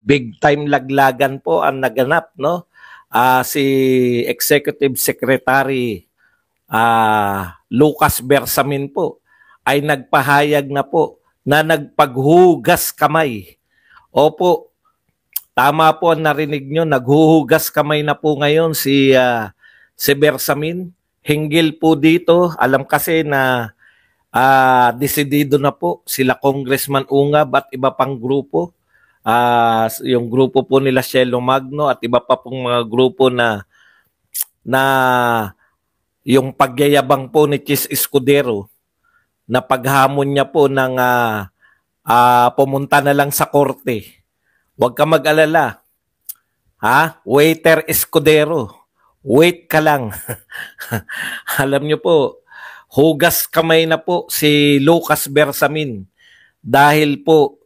big time laglagan po ang naganap, no? Si Executive Secretary Lucas Bersamin po ay nagpahayag na po na nagpaghugas kamay. Opo, tama po ang narinig nyo, naghuhugas kamay na po ngayon si Bersamin. Hinggil po dito, alam kasi na desidido na po sila Congressman Ungab at iba pang grupo. Yung grupo po nila Shelo Magno at iba pa pong mga grupo na yung pagyayabang po ni Chis Escudero na paghamon niya po ng pumunta na lang sa korte. Huwag ka mag-alala. Waiter Escudero, wait ka lang. Alam niyo po, hugas kamay na po si Lucas Bersamin dahil po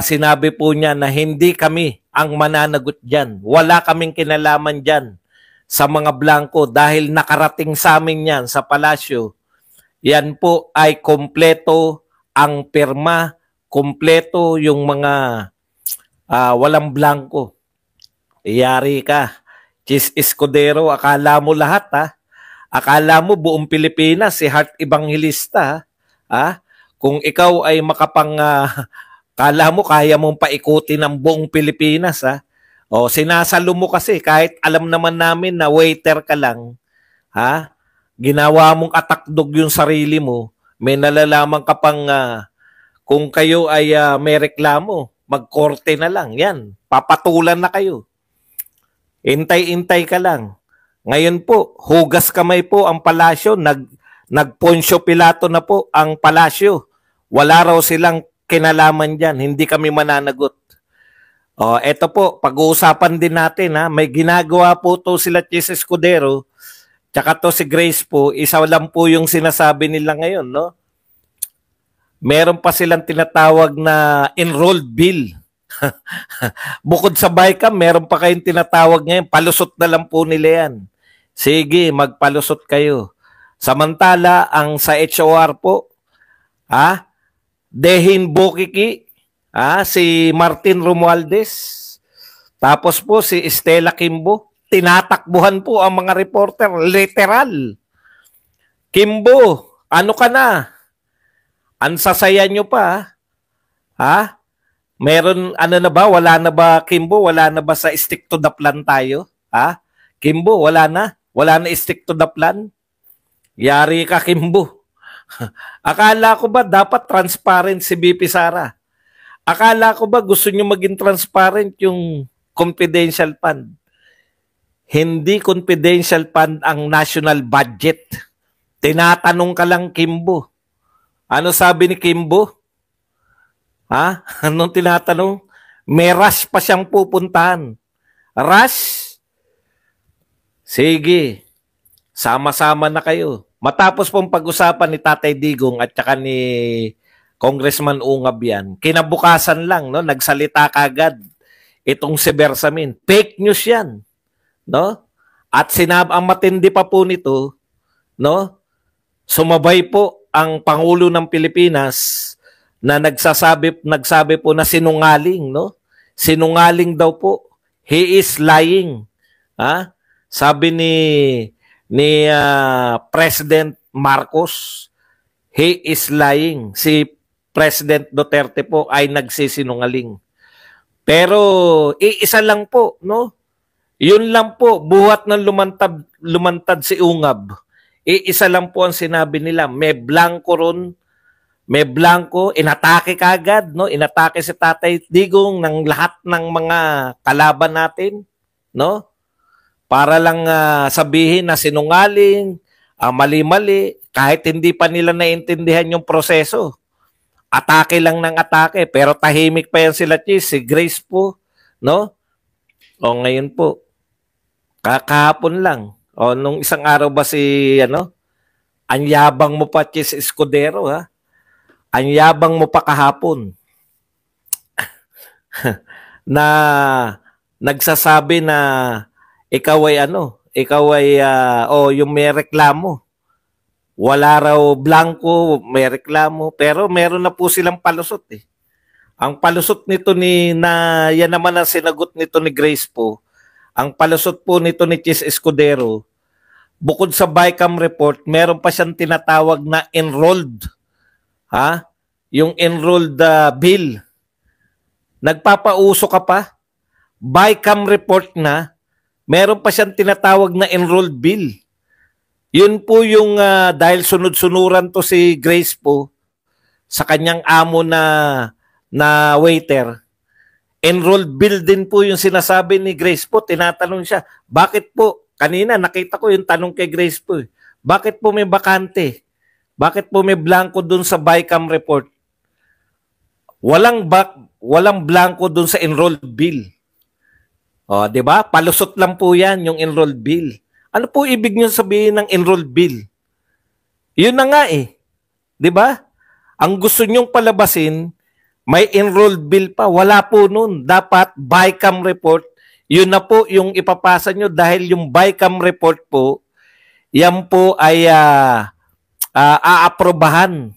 sinabi po niya na hindi kami ang mananagot dyan. Wala kaming kinalaman dyan sa mga blanco dahil nakarating sa amin yan sa palasyo. Yan po ay kompleto ang pirma, kompleto yung mga walang blanco. Iyari ka. Chis Escudero, akala mo lahat Akala mo buong Pilipinas si Heart Evangelista Kung ikaw ay kala mo kaya mong paikutin ang buong Pilipinas sinasalo mo kasi kahit alam naman namin na waiter ka lang ginawa mong atakdog yung sarili mo, may nalalaman ka pang kung kayo ay may reklamo, magkorte na lang yan, papatulan na kayo. Intay-intay ka lang. Ngayon po, hugas kamay po ang palasyo, nagponsyo Pilato na po ang palasyo. Wala raw silang kinalaman dyan, hindi kami mananagot. Eto po, pag-uusapan din natin may ginagawa po to sila Chis Escudero, tsaka to si Grace po, isa lang po yung sinasabi nila ngayon, no? Meron pa silang tinatawag na enrolled bill. Bukod sa BICAM, meron pa kayong tinatawag ngayon, palusot na lang po nila yan. Sige, magpalusot kayo. Samantala, ang sa HOR po, Dehin Bokiki, si Martin Romualdez, tapos po si Estela Kimbo, tinatakbuhan po ang mga reporter, literal. Kimbo, ano ka na? Ang sasaya nyo pa, Meron, na ba? Wala na ba, Kimbo? Wala na ba sa stick to the plan tayo? Kimbo, wala na? Wala na stick to the plan? Yari ka, Kimbo. Akala ko ba dapat transparent si BP Sara? Akala ko ba gusto nyo maging transparent yung confidential fund? Hindi confidential fund ang national budget. Tinatanong ka lang, Kimbo. Ano sabi ni Kimbo? Anong tinatanong? May rush pa siyang pupuntahan. Rush? Sige. Sama-sama na kayo. Matapos pong pag-usapan ni Tatay Digong at saka ni Congressman Ungab yan, kinabukasan lang, no, nagsalita kagad itong si Bersamin. Fake news yan. No? At ang matindi pa po nito, no, sumabay po ang Pangulo ng Pilipinas na nagsabi po na sinungaling, no? Sinungaling daw po. He is lying. Sabi ni President Marcos, he is lying. Si President Duterte po ay nagsisinungaling. Pero iisa lang po, no? Yun lang po, buhat ng lumantad si Ungab. Iisa lang po ang sinabi nila, may blanco ron. May blanco, inatake kagad, no? Inatake si Tatay Digong ng lahat ng mga kalaban natin, no? Para lang sabihin na sinungaling, mali-mali, kahit hindi pa nila naintindihan yung proseso. Atake lang ng atake, pero tahimik pa yan sila, Chis, si Grace po, no? Ngayon po, kakahapon lang. Nung isang araw ba ang yabang mo pa, Chis Escudero, ang yabang mo pa kahapon na nagsasabi na ikaw ay yung may reklamo. Wala raw blanco, may reklamo, pero meron na po silang palusot Ang palusot nito yan naman ang sinagot nito ni Grace po. Ang palusot po nito ni Chis Escudero, bukod sa BICAM report, meron pa siyang tinatawag na enrolled. Ha? Yung enrolled bill. Nagpapauso ka pa? BICAM report na, meron pa siyang tinatawag na enrolled bill. Yun po yung dahil sunod-sunuran to si Grace po sa kanyang amo na waiter. Enrolled bill din po yung sinasabi ni Grace po. Tinatanong siya, bakit po? Kanina nakita ko yung tanong kay Grace po. Bakit po may bakante? Bakit po may blanco dun sa BICAM report? Walang blanco dun sa enrolled bill. O, 'di ba? Palusot lang po 'yan yung enrolled bill. Ano po ibig niyo sabihin ng enrolled bill? 'Yun na nga eh. 'Di ba? Ang gusto niyong palabasin, may enrolled bill pa. Wala po noon. Dapat BICAM report. 'Yun na po yung ipapasa niyo dahil yung BICAM report po, yan po ay aaprobahan,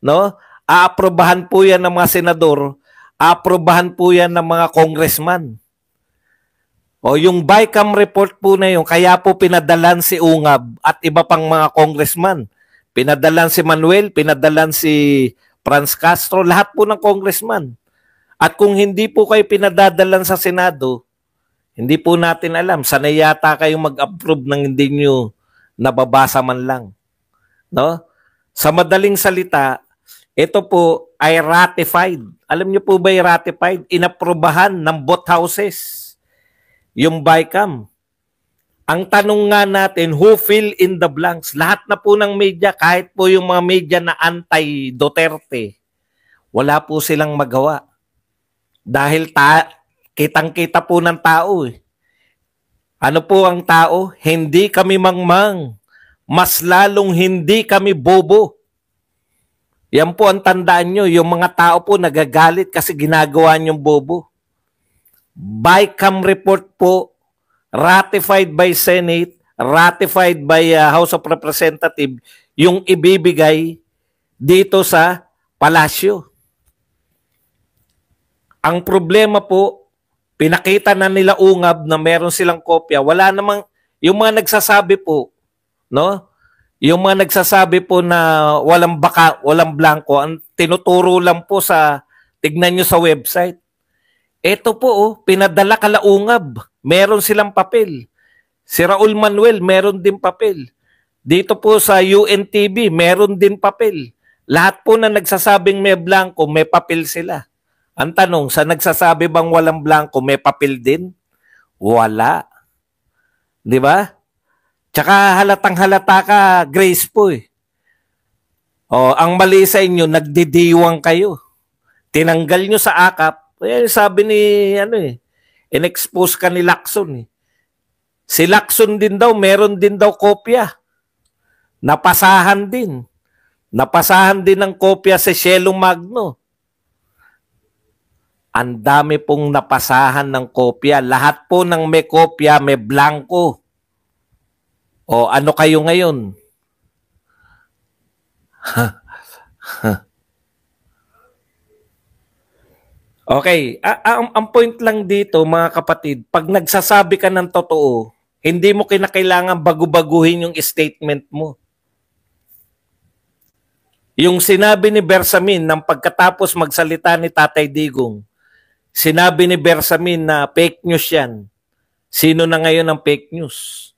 no? Aaprobahan po 'yan ng mga senador, aaprobahan po 'yan ng mga congressman. O yung BICAM report po na yun, kaya po pinadalan si Ungab at iba pang mga congressman. Pinadalan si Manuel, pinadalan si Franz Castro, lahat po ng congressman. At kung hindi po kayo pinadadalan sa Senado, hindi po natin alam. Sanay yata kayong mag-approve ng hindi nyo nababasa man lang. No? Sa madaling salita, ito po ay ratified. Alam nyo po ba yung ratified? Inaprobahan ng both houses. Yung BICAM. Ang tanong nga natin, who fill in the blanks? Lahat na po ng media, kahit po yung mga media na anti-Duterte, wala po silang magawa. Dahil kitang-kita po ng tao. Ano po ang tao? Hindi kami mangmang. Mas lalong hindi kami bobo. Yan po ang tandaan nyo. Yung mga tao po nagagalit kasi ginagawa nyong bobo. BICAM report po, ratified by Senate, ratified by House of Representatives, yung ibibigay dito sa palasyo. Ang problema po, pinakita na nila Ungab na meron silang kopya. Wala namang, yung mga nagsasabi po, no? Yung mga nagsasabi po na walang blanco, ang tinuturo lang po tignan nyo sa website. Ito po, pinadala kala Ungab. Meron silang papel. Si Raul Manuel, meron din papel. Dito po sa UNTV, meron din papel. Lahat po na nagsasabing may blanco, may papel sila. Ang tanong, sa nagsasabi bang walang blanco, may papel din? Wala. Di ba? Tsaka halatang halata ka, Grace po eh. O, ang mali sa inyo, nagdidiwang kayo. Tinanggal nyo sa akap. Kaya sabi ni, in-expose ka ni Lacson. Si Lacson din daw, meron din daw kopya. Napasahan din. Napasahan din ng kopya si Shelo Magno. Ang dami pong napasahan ng kopya. Lahat po ng may kopya, may blanco. O ano kayo ngayon? Okay, ang point lang dito mga kapatid, pag nagsasabi ka ng totoo, hindi mo kinakailangan bagu-baguhin yung statement mo. Yung sinabi ni Bersamin nang pagkatapos magsalita ni Tatay Digong, sinabi ni Bersamin na fake news yan. Sino na ngayon ang fake news?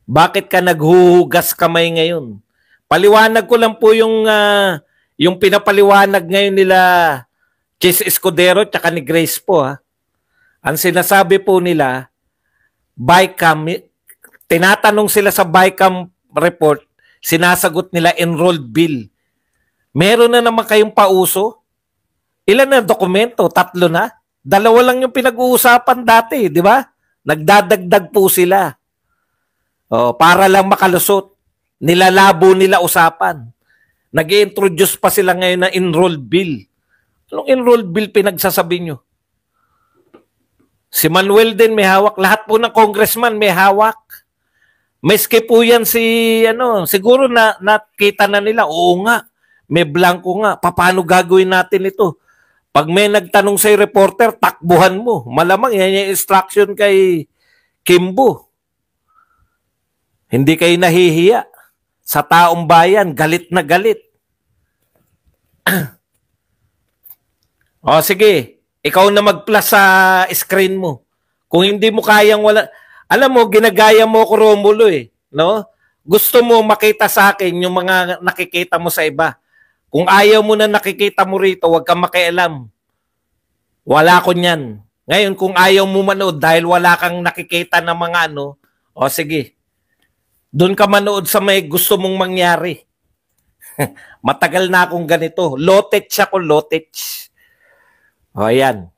Bakit ka naghuhugas kamay ngayon? Paliwanag ko lang po yung pinapaliwanag ngayon nila Chis Escudero tsaka ni Grace po. Ang sinasabi po nila, BICAM, tinatanong sila sa BICAM report, sinasagot nila enrolled bill. Meron na naman kayong pauso? Ilan na dokumento? 3 na? 2 lang yung pinag-uusapan dati, di ba? Nagdadagdag po sila. Para lang makalusot. Nilalabo nila usapan. Nag-i-introduce pa sila ngayon na enrolled bill. Anong enrolled bill pinagsasabi nyo? Si Manuel din may hawak. Lahat po ng congressman may hawak. Maski po yan siguro nakita na nila, oo nga, may blanco nga. Paano gagawin natin ito? Pag may nagtanong sa'yo reporter, takbuhan mo. Malamang yan yung instruction kay Kimbo. Hindi kayo nahihiya. Sa taong bayan, galit na galit. O sige, ikaw na mag-plus sa screen mo. Kung hindi mo kayang wala... Alam mo, ginagaya mo ko Romulo eh. No? Gusto mo makita sa akin yung mga nakikita mo sa iba. Kung ayaw mo na nakikita mo rito, huwag kang makialam. Wala ko niyan. Ngayon, kung ayaw mo manood dahil wala kang nakikita ng mga ano, o sige, doon ka manood sa may gusto mong mangyari. Matagal na akong ganito. Lotech ako, lotech. O, ayan.